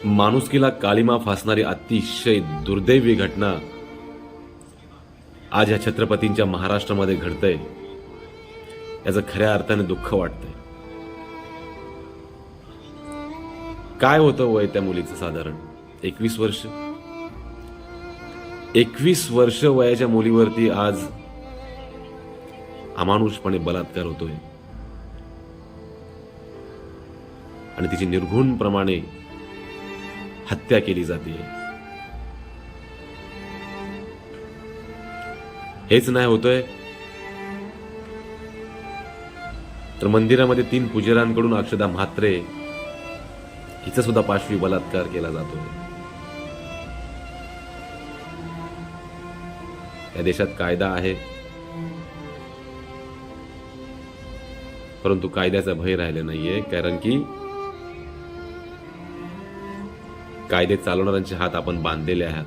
माणुसकीला काळीमा फासणारी अतिशय दुर्दैवी घटना आज या छत्रपतींच्या महाराष्ट्रामध्ये घडतंय, याचं खऱ्या अर्थाने दुःख वाटतंय. काय होतं वय त्या मुलीचं? साधारण 21 वर्ष. 21 वर्ष वयाच्या मुलीवरती आज अमानुषपणे बलात्कार होतोय आणि तिची निर्घृणप्रमाणे हत्या केली जाते. हेच नाही होतंय तर मंदिरामध्ये 3 पुजाऱ्यांकडून अक्षदा म्हात्रे हिचा सुद्धा पाशवी बलात्कार केला जातो. या देशात कायदा आहे, परंतु कायद्याचा भय राहिला नाहीये, कारण की कायदे चालवणाऱ्यांचे हात आपण बांधलेले आहात.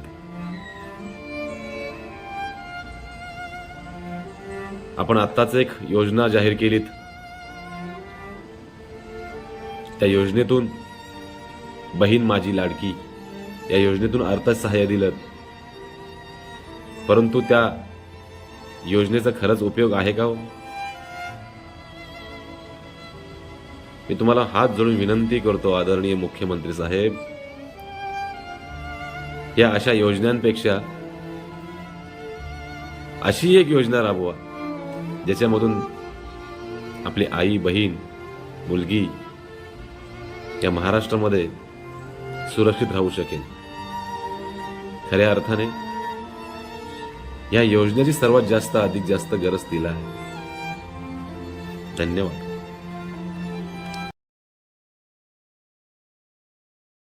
आपण आत्ताच एक योजना जाहीर केलीत. त्या योजनेतून बहीण माझी लाडकी या योजनेतून अर्थसहाय्य दिलं, परंतु त्या योजनेचा खरंच उपयोग आहे का हो? मी तुम्हाला हात जोडून विनंती करतो, आदरणीय मुख्यमंत्री साहेब, या अशा योजनांपेक्षा अशी एक योजना राबवा ज्याच्यामधून आपली आई, बहीण, मुलगी या महाराष्ट्रामध्ये सुरक्षित राहू शकेल. खऱ्या अर्थाने या योजनेची सर्वात जास्त अधिक जास्त गरज तिला आहे. धन्यवाद.